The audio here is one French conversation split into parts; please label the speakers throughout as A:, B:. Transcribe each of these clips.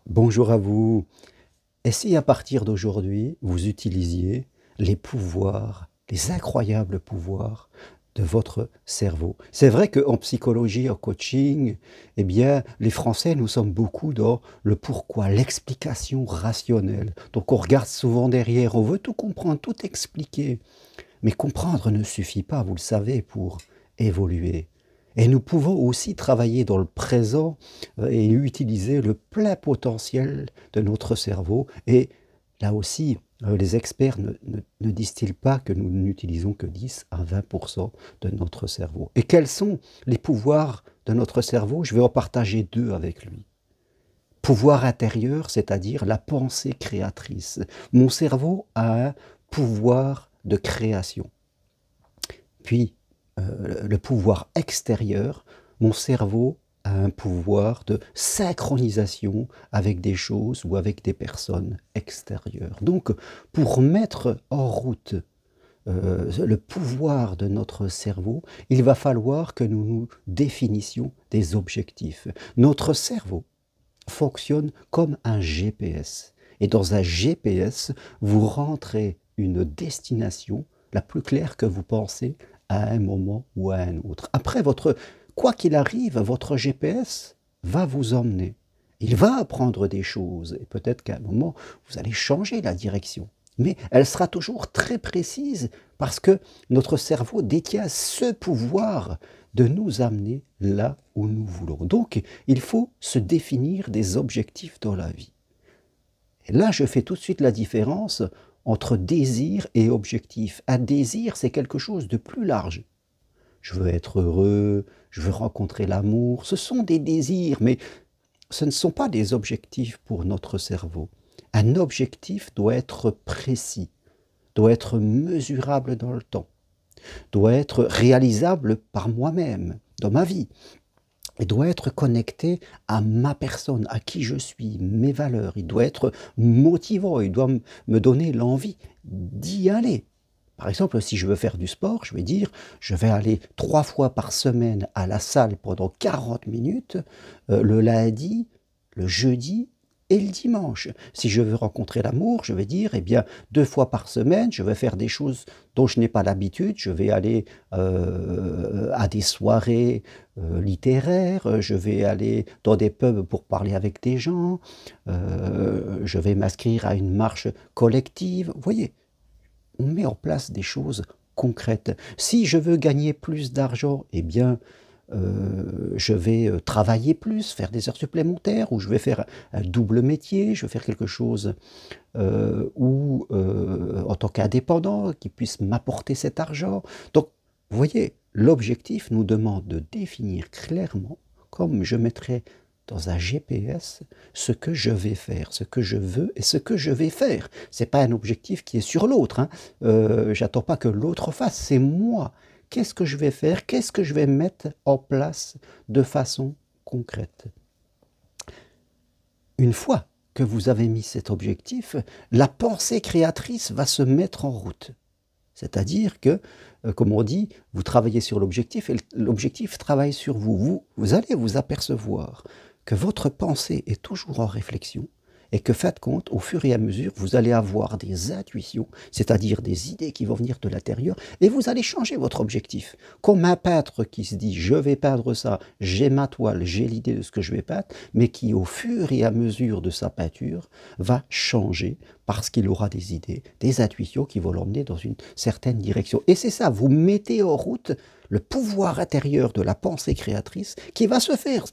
A: Bonjour à vous. Et si à partir d'aujourd'hui, vous utilisiez les pouvoirs, les incroyables pouvoirs de votre cerveau? C'est vrai qu'en psychologie, en coaching, eh bien, les Français, nous sommes beaucoup dans le pourquoi, l'explication rationnelle. Donc on regarde souvent derrière, on veut tout comprendre, tout expliquer. Mais comprendre ne suffit pas, vous le savez, pour évoluer. Et nous pouvons aussi travailler dans le présent et utiliser le plein potentiel de notre cerveau. Et là aussi, les experts ne disent-ils pas que nous n'utilisons que 10 à 20% de notre cerveau? Et quels sont les pouvoirs de notre cerveau? Je vais en partager deux avec lui. Pouvoir intérieur, c'est-à-dire la pensée créatrice. Mon cerveau a un pouvoir de création. Puis, le pouvoir extérieur, mon cerveau a un pouvoir de synchronisation avec des choses ou avec des personnes extérieures. Donc, pour mettre en route le pouvoir de notre cerveau, il va falloir que nous nous définissions des objectifs. Notre cerveau fonctionne comme un GPS. Et dans un GPS, vous rentrez une destination la plus claire que vous pensez à un moment ou à un autre. Après, quoi qu'il arrive, votre GPS va vous emmener. Il va apprendre des choses et peut-être qu'à un moment, vous allez changer la direction. Mais elle sera toujours très précise parce que notre cerveau détient ce pouvoir de nous amener là où nous voulons. Donc, il faut se définir des objectifs dans la vie. Et là, je fais tout de suite la différence entre désir et objectif. Un désir, c'est quelque chose de plus large. Je veux être heureux, je veux rencontrer l'amour. Ce sont des désirs, mais ce ne sont pas des objectifs pour notre cerveau. Un objectif doit être précis, doit être mesurable dans le temps, doit être réalisable par moi-même, dans ma vie. Il doit être connecté à ma personne, à qui je suis, mes valeurs. Il doit être motivant, il doit me donner l'envie d'y aller. Par exemple, si je veux faire du sport, je vais dire, je vais aller 3 fois par semaine à la salle pendant 40 minutes, le lundi, le jeudi et le dimanche. Si je veux rencontrer l'amour, je vais dire, eh bien, 2 fois par semaine, je vais faire des choses dont je n'ai pas l'habitude. Je vais aller à des soirées littéraires, je vais aller dans des pubs pour parler avec des gens, je vais m'inscrire à une marche collective. Vous voyez, on met en place des choses concrètes. Si je veux gagner plus d'argent, eh bien, je vais travailler plus, faire des heures supplémentaires, ou je vais faire un double métier, je vais faire quelque chose en tant qu'indépendant, qui puisse m'apporter cet argent. Donc, vous voyez, l'objectif nous demande de définir clairement, comme je mettrais dans un GPS, ce que je vais faire, ce que je veux et ce que je vais faire. Ce n'est pas un objectif qui est sur l'autre. Hein. J'attends pas que l'autre fasse, c'est moi. Qu'est-ce que je vais faire? Qu'est-ce que je vais mettre en place de façon concrète? Une fois que vous avez mis cet objectif, la pensée créatrice va se mettre en route. C'est-à-dire que, comme on dit, vous travaillez sur l'objectif et l'objectif travaille sur vous. Vous allez vous apercevoir que votre pensée est toujours en réflexion et que, faites compte, au fur et à mesure, vous allez avoir des intuitions, c'est-à-dire des idées qui vont venir de l'intérieur, et vous allez changer votre objectif. Comme un peintre qui se dit « je vais peindre ça, j'ai ma toile, j'ai l'idée de ce que je vais peindre », mais qui, au fur et à mesure de sa peinture, va changer parce qu'il aura des idées, des intuitions qui vont l'emmener dans une certaine direction. Et c'est ça, vous mettez en route le pouvoir intérieur de la pensée créatrice qui va se faire.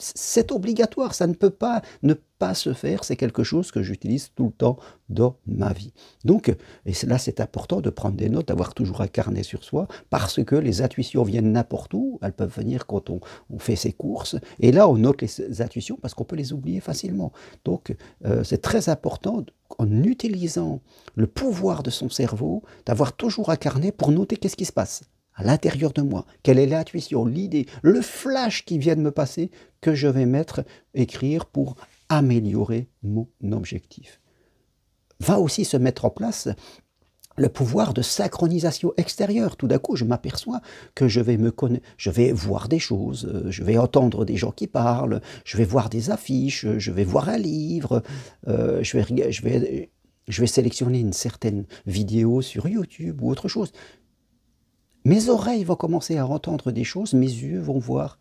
A: C'est obligatoire, ça ne peut pas ne pas se faire, c'est quelque chose que j'utilise tout le temps dans ma vie. Donc, et là c'est important de prendre des notes, d'avoir toujours un carnet sur soi, parce que les intuitions viennent n'importe où, elles peuvent venir quand on fait ses courses, et là on note les intuitions parce qu'on peut les oublier facilement. Donc c'est très important, en utilisant le pouvoir de son cerveau, d'avoir toujours un carnet pour noter qu'est-ce qui se passe à l'intérieur de moi, quelle est l'intuition, l'idée, le flash qui vient de me passer, que je vais écrire pour améliorer mon objectif. Va aussi se mettre en place le pouvoir de synchronisation extérieure. Tout d'un coup, je m'aperçois que je vais je vais voir des choses, je vais entendre des gens qui parlent, je vais voir des affiches, je vais voir un livre, je vais sélectionner une certaine vidéo sur YouTube ou autre chose. Mes oreilles vont commencer à entendre des choses, mes yeux vont voir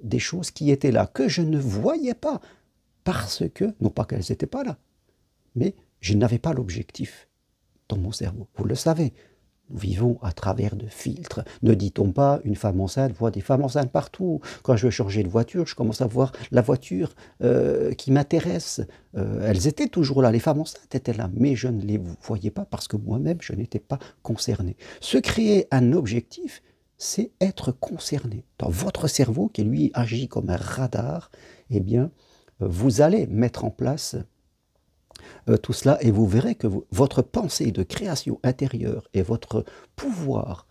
A: des choses qui étaient là, que je ne voyais pas, parce que, non pas qu'elles n'étaient pas là, mais je n'avais pas l'objectif dans mon cerveau. Vous le savez, nous vivons à travers de filtres. Ne dit-on pas, une femme enceinte voit des femmes enceintes partout. Quand je veux changer de voiture, je commence à voir la voiture qui m'intéresse. Elles étaient toujours là, les femmes enceintes étaient là, mais je ne les voyais pas parce que moi-même, je n'étais pas concerné. Se créer un objectif, c'est être concerné. Dans votre cerveau, qui lui agit comme un radar, eh bien, vous allez mettre en place tout cela et vous verrez que votre pensée de création intérieure et votre pouvoir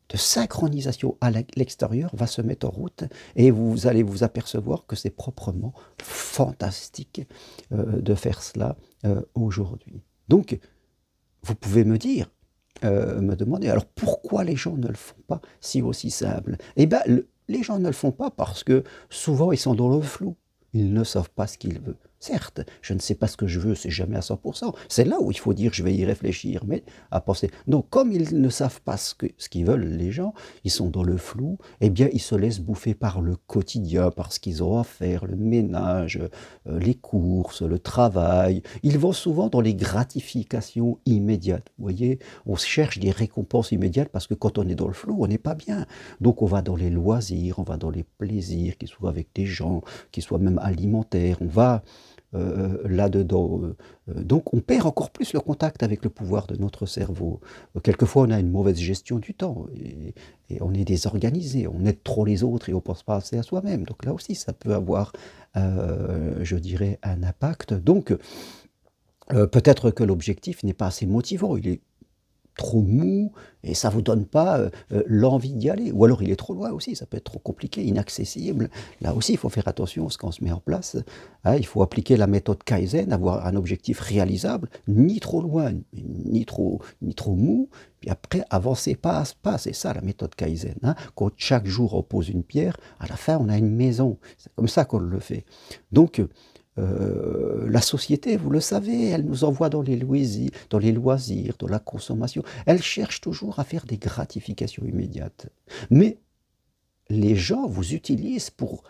A: de synchronisation à l'extérieur va se mettre en route et vous allez vous apercevoir que c'est proprement fantastique de faire cela aujourd'hui. Donc, vous pouvez me dire, me demander, alors pourquoi les gens ne le font pas si aussi simple? Eh bien, les gens ne le font pas parce que souvent ils sont dans le flou. Ils ne savent pas ce qu'ils veulent. Certes, je ne sais pas ce que je veux, c'est jamais à 100%. C'est là où il faut dire je vais y réfléchir, mais à penser. Donc, comme ils ne savent pas ce qu'ils veulent, les gens, ils sont dans le flou, eh bien, ils se laissent bouffer par le quotidien, par ce qu'ils ont à faire, le ménage, les courses, le travail. Ils vont souvent dans les gratifications immédiates. Vous voyez, on cherche des récompenses immédiates parce que quand on est dans le flou, on n'est pas bien. Donc, on va dans les loisirs, on va dans les plaisirs, qu'ils soient avec des gens, qu'ils soient même alimentaires. On va là-dedans. Donc on perd encore plus le contact avec le pouvoir de notre cerveau. Quelquefois on a une mauvaise gestion du temps et on est désorganisé, on aide trop les autres et on ne pense pas assez à soi-même. Donc là aussi ça peut avoir, je dirais, un impact. Donc peut-être que l'objectif n'est pas assez motivant, il est trop mou et ça ne vous donne pas l'envie d'y aller. Ou alors il est trop loin aussi, ça peut être trop compliqué, inaccessible. Là aussi, il faut faire attention à ce qu'on se met en place. Hein, il faut appliquer la méthode Kaizen, avoir un objectif réalisable, ni trop loin, ni trop mou. Puis après, avancer pas à pas. C'est ça la méthode Kaizen. Hein. Quand chaque jour on pose une pierre, à la fin on a une maison. C'est comme ça qu'on le fait. Donc, la société, vous le savez, elle nous envoie dans les loisirs, dans la consommation. Elle cherche toujours à faire des gratifications immédiates. Mais les gens vous utilisent pour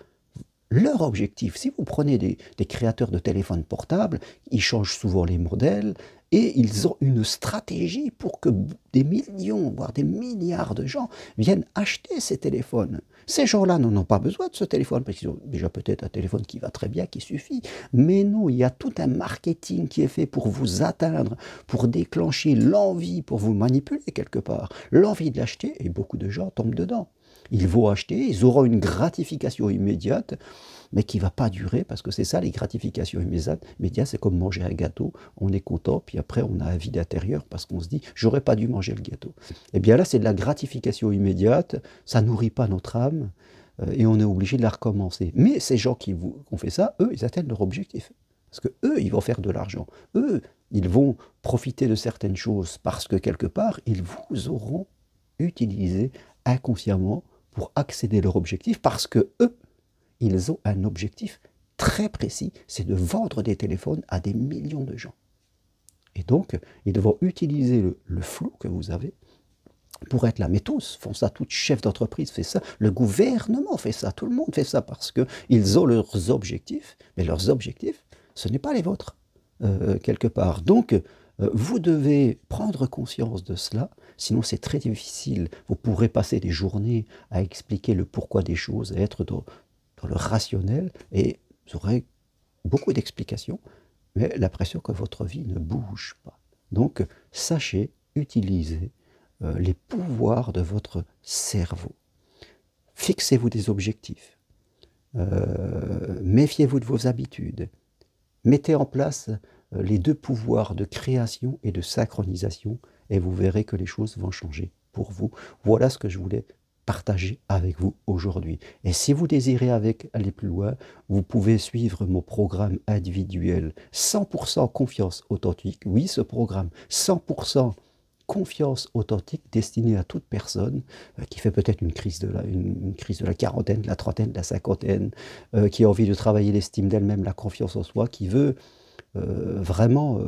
A: leur objectif. Si vous prenez des créateurs de téléphones portables, ils changent souvent les modèles et ils ont une stratégie pour que des millions, voire des milliards de gens viennent acheter ces téléphones. Ces gens-là n'en ont pas besoin de ce téléphone, parce qu'ils ont déjà peut-être un téléphone qui va très bien, qui suffit. Mais non, il y a tout un marketing qui est fait pour vous atteindre, pour déclencher l'envie, pour vous manipuler quelque part. L'envie de l'acheter, et beaucoup de gens tombent dedans. Ils vont acheter, ils auront une gratification immédiate, mais qui ne va pas durer, parce que c'est ça, les gratifications immédiates, c'est comme manger un gâteau, on est content, puis après on a un vide intérieur, parce qu'on se dit, j'aurais pas dû manger le gâteau. Et bien là, c'est de la gratification immédiate, ça nourrit pas notre âme, et on est obligé de la recommencer. Mais ces gens qui ont fait ça, eux, ils atteignent leur objectif. Parce que eux, ils vont faire de l'argent. Eux, ils vont profiter de certaines choses, parce que quelque part, ils vous auront utilisé inconsciemment pour accéder à leur objectif, parce que eux, ils ont un objectif très précis, c'est de vendre des téléphones à des millions de gens. Et donc, ils vont utiliser le flou que vous avez pour être là. Mais tous font ça, tout chef d'entreprise fait ça, le gouvernement fait ça, tout le monde fait ça, parce qu'ils ont leurs objectifs, mais leurs objectifs, ce n'est pas les vôtres, quelque part. Donc, vous devez prendre conscience de cela, sinon c'est très difficile. Vous pourrez passer des journées à expliquer le pourquoi des choses, à être dans le rationnel, et vous aurez beaucoup d'explications, mais l'impression que votre vie ne bouge pas. Donc, sachez utiliser les pouvoirs de votre cerveau. Fixez-vous des objectifs. Méfiez-vous de vos habitudes. Mettez en place les deux pouvoirs de création et de synchronisation et vous verrez que les choses vont changer pour vous. Voilà ce que je voulais partager avec vous aujourd'hui. Et si vous désirez aller plus loin, vous pouvez suivre mon programme individuel 100% confiance authentique. Oui, ce programme 100% confiance authentique destinée à toute personne qui fait peut-être une crise de la quarantaine, de la trentaine, de la cinquantaine, qui a envie de travailler l'estime d'elle-même, la confiance en soi, qui veut vraiment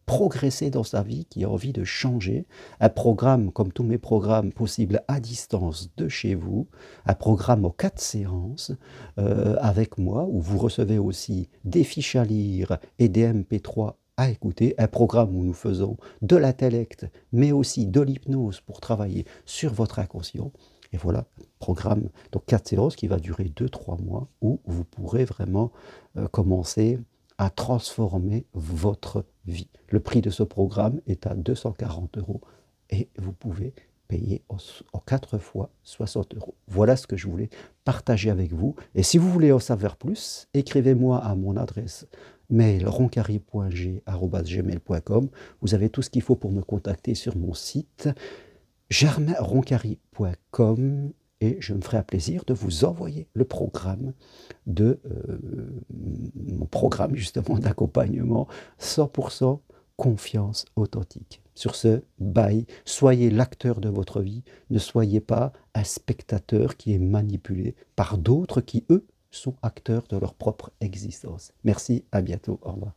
A: progresser dans sa vie, qui a envie de changer. Un programme, comme tous mes programmes, possibles à distance de chez vous, un programme aux 4 séances avec moi, où vous recevez aussi des fiches à lire et des MP3 à écouter, un programme où nous faisons de l'intellect, mais aussi de l'hypnose pour travailler sur votre inconscient. Et voilà, programme, donc 4 séances qui va durer 2-3 mois, où vous pourrez vraiment commencer à transformer votre vie. Le prix de ce programme est à 240 € et vous pouvez payer en 4 fois 60 €. Voilà ce que je voulais partager avec vous. Et si vous voulez en savoir plus, écrivez-moi à mon adresse mail roncari.g@gmail.com. Vous avez tout ce qu'il faut pour me contacter sur mon site germainroncari.com et je me ferai un plaisir de vous envoyer le programme mon programme justement d'accompagnement 100% confiance authentique. Sur ce, bye, soyez l'acteur de votre vie, ne soyez pas un spectateur qui est manipulé par d'autres qui, eux, sont acteurs de leur propre existence. Merci, à bientôt, au revoir.